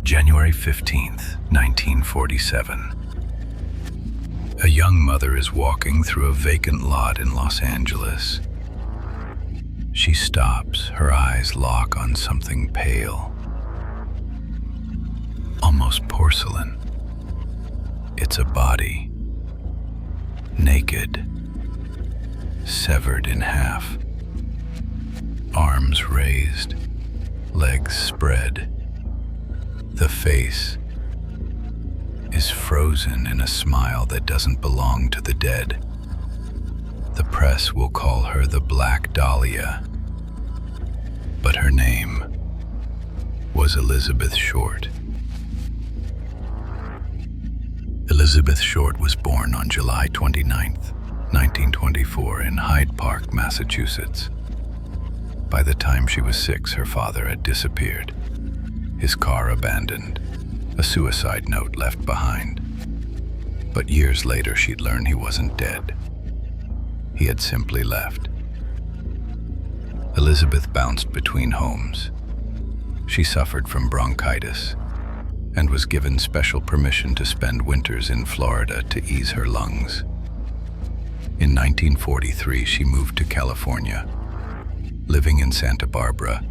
January 15th, 1947. A young mother is walking through a vacant lot in Los Angeles. She stops, her eyes lock on something pale, almost porcelain. It's a body, naked, severed in half, arms raised, legs spread. The face is frozen in a smile that doesn't belong to the dead. The press will call her the Black Dahlia, but her name was Elizabeth Short. Elizabeth Short was born on July 29th, 1924 in Hyde Park, Massachusetts. By the time she was 6, her father had disappeared, his car abandoned, a suicide note left behind. But years later, she'd learn he wasn't dead. He had simply left. Elizabeth bounced between homes. She suffered from bronchitis and was given special permission to spend winters in Florida to ease her lungs. In 1943, she moved to California, living in Santa Barbara,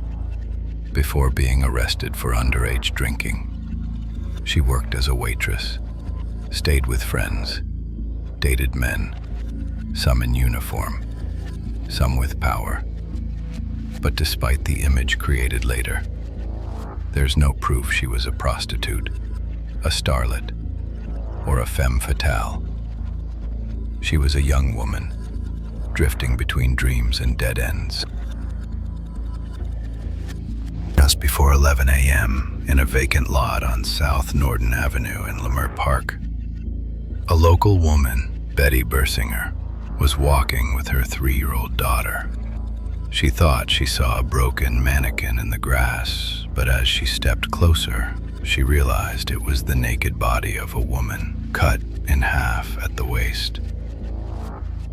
before being arrested for underage drinking. She worked as a waitress, stayed with friends, dated men, some in uniform, some with power. But despite the image created later, there's no proof she was a prostitute, a starlet, or a femme fatale. She was a young woman, drifting between dreams and dead ends. Just before 11 a.m., in a vacant lot on South Norden Avenue in Leimert Park, a local woman, Betty Bersinger, was walking with her 3-year-old daughter. She thought she saw a broken mannequin in the grass, but as she stepped closer, she realized it was the naked body of a woman, cut in half at the waist.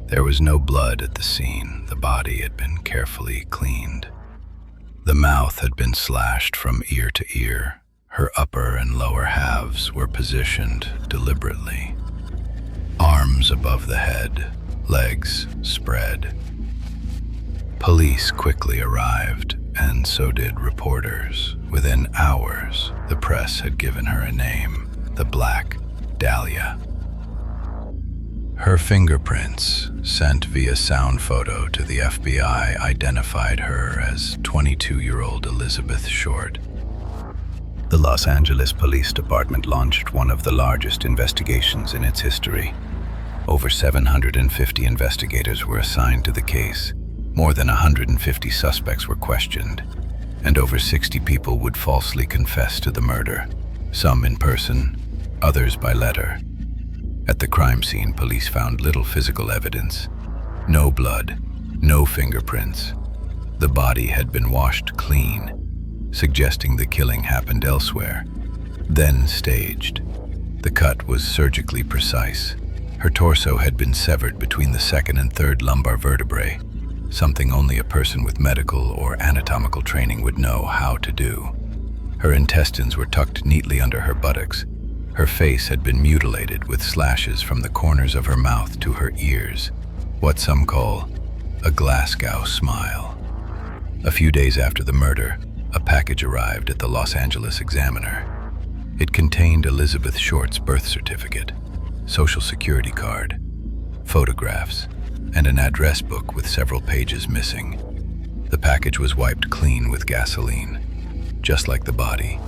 There was no blood at the scene. The body had been carefully cleaned. The mouth had been slashed from ear to ear. Her upper and lower halves were positioned deliberately. Arms above the head, legs spread. Police quickly arrived, and so did reporters. Within hours, the press had given her a name, the Black Dahlia. Her fingerprints, sent via sound photo to the FBI, identified her as 22-year-old Elizabeth Short. The Los Angeles Police Department launched one of the largest investigations in its history. Over 750 investigators were assigned to the case. More than 150 suspects were questioned, and over 60 people would falsely confess to the murder, some in person, others by letter. At the crime scene, police found little physical evidence. No blood, no fingerprints. The body had been washed clean, suggesting the killing happened elsewhere, then staged. The cut was surgically precise. Her torso had been severed between the second and third lumbar vertebrae, something only a person with medical or anatomical training would know how to do. Her intestines were tucked neatly under her buttocks. Her face had been mutilated with slashes from the corners of her mouth to her ears, what some call a Glasgow smile. A few days after the murder, a package arrived at the Los Angeles Examiner. It contained Elizabeth Short's birth certificate, social security card, photographs, and an address book with several pages missing. The package was wiped clean with gasoline, just like the body.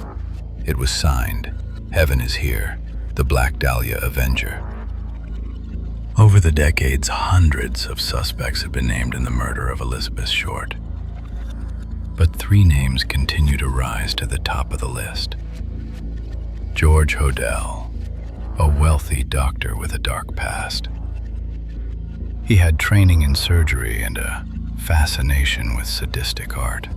It was signed, "Heaven is here, the Black Dahlia Avenger." Over the decades, hundreds of suspects have been named in the murder of Elizabeth Short. But 3 names continue to rise to the top of the list. George Hodel, a wealthy doctor with a dark past. He had training in surgery and a fascination with sadistic art.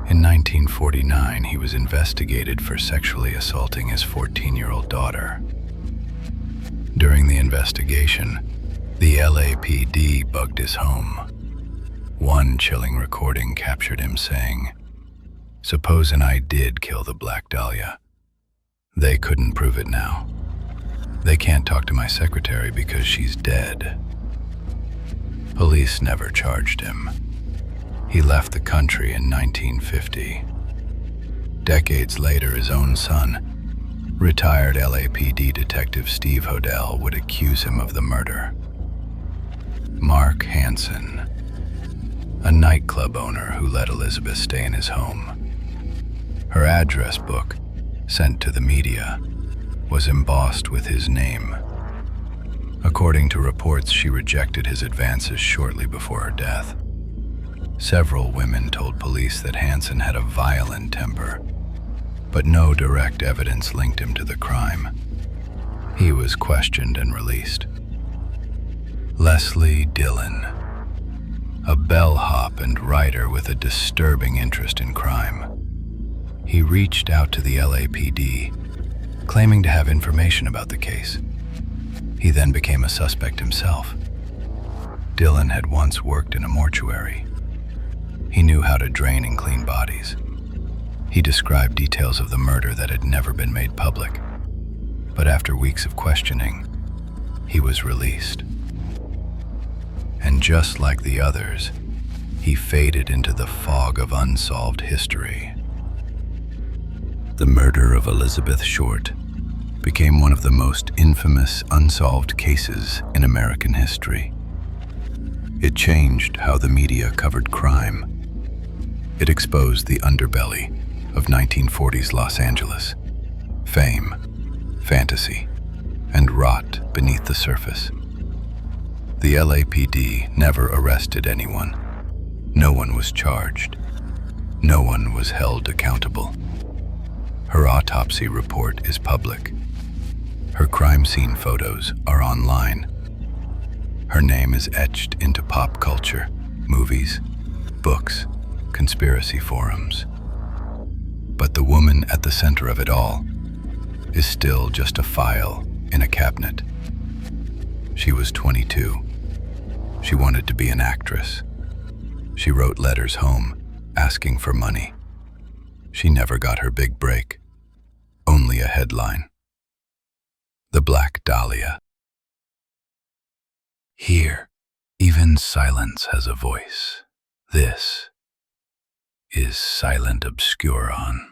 In 1949, he was investigated for sexually assaulting his 14-year-old daughter. During the investigation, the LAPD bugged his home. One chilling recording captured him saying, Supposing I did kill the Black Dahlia. They couldn't prove it now. They can't talk to my secretary because she's dead. Police never charged him. He left the country in 1950. Decades later, his own son, retired LAPD Detective Steve Hodel, would accuse him of the murder. Mark Hansen, a nightclub owner who let Elizabeth stay in his home. Her address book, sent to the media, was embossed with his name. According to reports, she rejected his advances shortly before her death. Several women told police that Hansen had a violent temper, but no direct evidence linked him to the crime. He was questioned and released. Leslie Dillon, a bellhop and writer with a disturbing interest in crime. He reached out to the LAPD, claiming to have information about the case. He then became a suspect himself. Dillon had once worked in a mortuary. He knew how to drain and clean bodies. He described details of the murder that had never been made public. But after weeks of questioning, he was released. And just like the others, he faded into the fog of unsolved history. The murder of Elizabeth Short became one of the most infamous unsolved cases in American history. It changed how the media covered crime. It exposed the underbelly of 1940s Los Angeles, fame, fantasy, and rot beneath the surface. The LAPD never arrested anyone. No one was charged. No one was held accountable. Her autopsy report is public. Her crime scene photos are online. Her name is etched into pop culture, movies, books, conspiracy forums. But the woman at the center of it all is still just a file in a cabinet. She was 22. She wanted to be an actress. She wrote letters home, asking for money. She never got her big break, only a headline. The Black Dahlia. Here, even silence has a voice. This is Silent Obscuron.